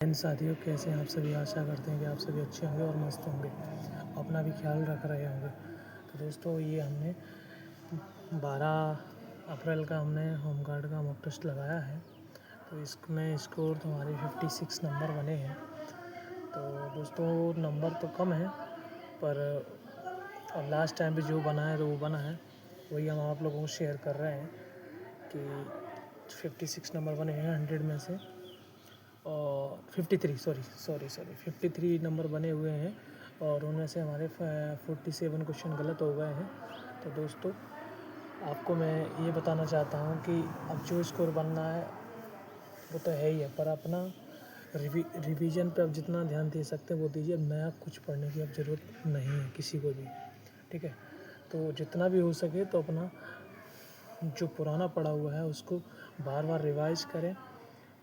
साथियों, कैसे हैं आप सभी। आशा करते हैं कि आप सभी अच्छे होंगे और मस्त होंगे, अपना भी ख्याल रख रहे होंगे। तो दोस्तों, ये हमने 12 अप्रैल का हमने होमगार्ड का मॉक टेस्ट लगाया है। तो इसमें स्कोर तो हमारे 56 नंबर बने हैं। तो दोस्तों, नंबर तो कम है, पर अब लास्ट टाइम पे जो बना है तो वो बना है, वही हम आप लोगों को शेयर कर रहे हैं कि 56 नंबर बने हैं 100 में से, और 53 नंबर बने हुए हैं, और उनमें से हमारे 47 क्वेश्चन गलत हो गए हैं। तो दोस्तों, आपको मैं ये बताना चाहता हूँ कि अब जो स्कोर बनना है वो तो है ही है, पर अपना रिवीजन पे अब जितना ध्यान दे सकते हैं वो दीजिए। अब नया कुछ पढ़ने की अब ज़रूरत नहीं है किसी को भी, ठीक है। तो जितना भी हो सके तो अपना जो पुराना पढ़ा हुआ है उसको बार बार रिवाइज करें,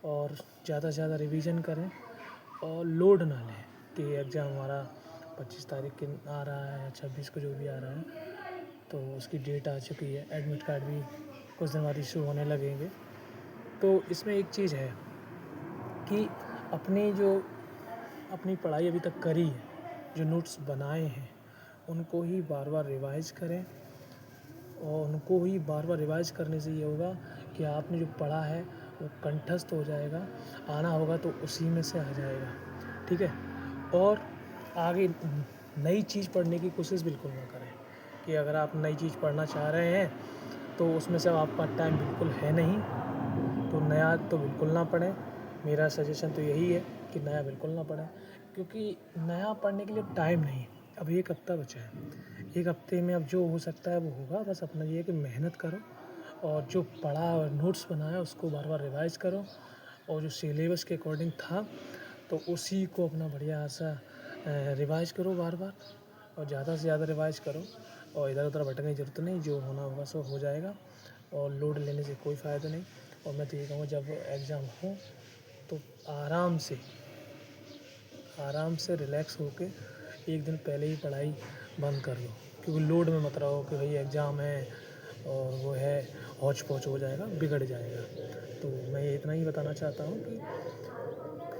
और ज़्यादा से ज़्यादा रिवीजन करें, और लोड ना लें कि एग्ज़ाम हमारा 25 तारीख के आ रहा है या 26 को, जो भी आ रहा है, तो उसकी डेट आ चुकी है। एडमिट कार्ड भी कुछ दिन बाद इशू होने लगेंगे। तो इसमें एक चीज़ है कि अपनी पढ़ाई अभी तक करी है, जो नोट्स बनाए हैं उनको ही बार बार रिवाइज करें, और उनको ही बार बार रिवाइज करने से ये होगा कि आपने जो पढ़ा है वो कंठस्थ हो जाएगा, आना होगा तो उसी में से आ जाएगा, ठीक है। और आगे नई चीज़ पढ़ने की कोशिश बिल्कुल ना करें कि अगर आप नई चीज़ पढ़ना चाह रहे हैं तो उसमें से आपका टाइम बिल्कुल है नहीं, तो नया तो बिल्कुल ना पढ़ें। मेरा सजेशन तो यही है कि नया बिल्कुल ना पढ़ें, क्योंकि नया पढ़ने के लिए टाइम नहीं। अब 1 हफ़्ता बचा है, 1 हफ़्ते में अब जो हो सकता है वो होगा। बस अपना ये है कि मेहनत करो, और जो पढ़ा और नोट्स बनाया उसको बार बार रिवाइज़ करो, और जो सिलेबस के अकॉर्डिंग था तो उसी को अपना बढ़िया सा रिवाइज़ करो बार बार, और ज़्यादा से ज़्यादा रिवाइज़ करो, और इधर उधर भटकने की ज़रूरत नहीं। जो होना होगा सो हो जाएगा, और लोड लेने से कोई फ़ायदा नहीं। और मैं तो ये कहूँगा, जब एग्ज़ाम हो तो आराम से रिलैक्स होके एक दिन पहले ही पढ़ाई बंद कर दो, क्योंकि लोड में मत रहो कि भाई एग्ज़ाम है और वो है, हौच पौच हो जाएगा, बिगड़ जाएगा। तो मैं ये इतना ही बताना चाहता हूँ कि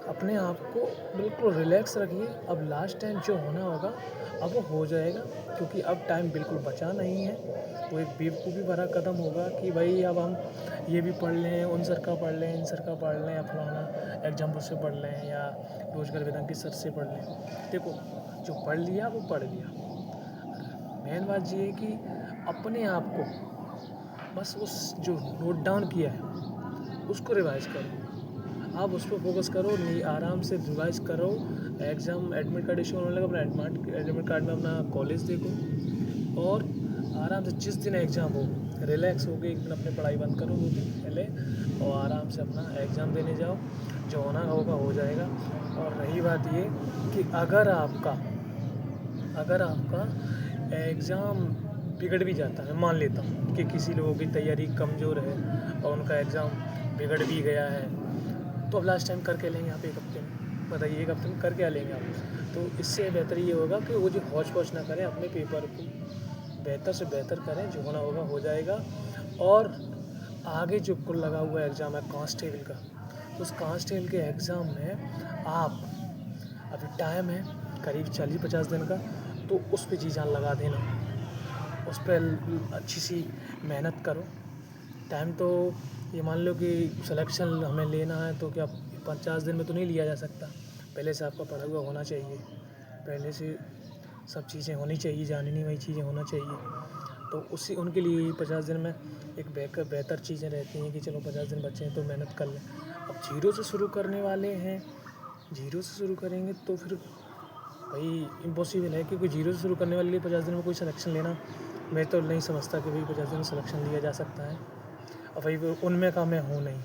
अपने आप को बिल्कुल रिलैक्स रखिए। अब लास्ट टाइम जो होना होगा अब वो हो जाएगा, क्योंकि अब टाइम बिल्कुल बचा नहीं है। वो एक बेवकूफ़ी भरा कदम होगा कि भाई अब हम ये भी पढ़ लें, उन सर का पढ़ लें, इन सर का पढ़ लें, या फलाना एग्जाम्पल से पढ़ लें, या रोजगार वेदांत के सर से पढ़ लें। देखो, जो पढ़ लिया वो पढ़ लिया। मेन बात ये है कि अपने आप को बस उस जो नोट डाउन किया है उसको रिवाइज़ करो। आप उस पर फोकस करो, नहीं, आराम से रिवाइज़ करो। एग्ज़ाम एडमिट कार्ड इशू होने लगा, अपना एडमिट कार्ड में अपना कॉलेज देखो, और आराम से जिस दिन एग्ज़ाम हो रिलैक्स होकर एक दिन अपनी पढ़ाई बंद करो 2 दिन पहले, और आराम से अपना एग्ज़ाम देने जाओ। जो होना होगा हो जाएगा। और रही बात ये कि अगर आपका एग्ज़ाम बिगड़ भी जाता है, मान लेता हूँ कि किसी लोगों की तैयारी कमज़ोर है और उनका एग्ज़ाम बिगड़ भी गया है, तो अब लास्ट टाइम करके लेंगे आप 1 हफ़्ते में। बताइए 1 हफ़्ते में कर क्या लेंगे आप। तो इससे बेहतर ये होगा कि वो जो हौच पौच ना करें, अपने पेपर को बेहतर से बेहतर करें, जो होना होगा हो जाएगा। और आगे जो कुल लगा हुआ एग्ज़ाम है कांस्टेबल का, उस कांस्टेबल के एग्ज़ाम में आप, अभी टाइम है करीब 40-50 दिन का, तो उस पर जी जान लगा देना, उस पर अच्छी सी मेहनत करो। टाइम तो ये मान लो कि सिलेक्शन हमें लेना है तो क्या 50 दिन में तो नहीं लिया जा सकता। पहले से आपका पढ़ा हुआ होना चाहिए, पहले से सब चीज़ें होनी चाहिए, जाननी हुई चीज़ें होना चाहिए। तो उनके लिए 50 दिन में एक बेहतर चीज़ें रहती हैं कि चलो 50 दिन बचे हैं तो मेहनत कर लें। अब जीरो से शुरू करने वाले हैं, जीरो से शुरू करेंगे तो फिर भाई इम्पॉसिबल है, क्योंकि जीरो से शुरू करने वाले लिए 50 दिन में कोई सिलेक्शन लेना, मैं तो नहीं समझता कि भाई 50 दिन में सिलेक्शन लिया जा सकता है। और भाई उनमें का मैं हूँ नहीं,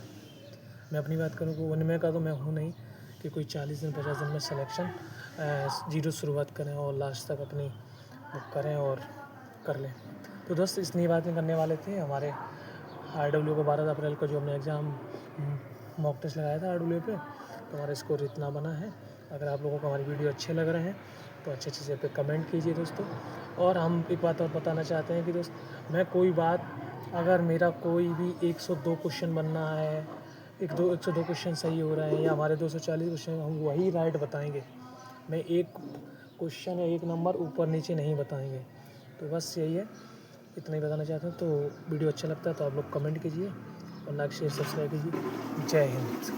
मैं अपनी बात करूँ कि उनमें का तो मैं हूँ नहीं कि कोई 40 दिन 50 दिन में सिलेक्शन जीरो शुरुआत करें और लास्ट तक अपनी बुक करें और कर लें। तो दोस्त, इतनी बातें करने वाले थे हमारे RW को 12 अप्रैल को जो हमने एग्ज़ाम मॉक टेस्ट लगाया था RW पे, तो हमारा स्कोर इतना बना है। अगर आप लोगों को हमारी वीडियो अच्छे लग रहे हैं तो अच्छे से पे कमेंट कीजिए दोस्तों। और हम एक बात और बताना चाहते हैं कि दोस्त, मैं कोई बात, अगर मेरा कोई भी 102 क्वेश्चन बनना है, 102 क्वेश्चन सही हो रहे हैं या हमारे 240 क्वेश्चन, हम वही राइट बताएंगे। मैं एक क्वेश्चन या एक नंबर ऊपर नीचे नहीं बताएंगे। तो बस यही है, इतना ही बताना चाहता हूँ। तो वीडियो अच्छा लगता है तो आप लोग कमेंट कीजिए और लाइक शेयर सब्सक्राइब कीजिए। जय हिंद।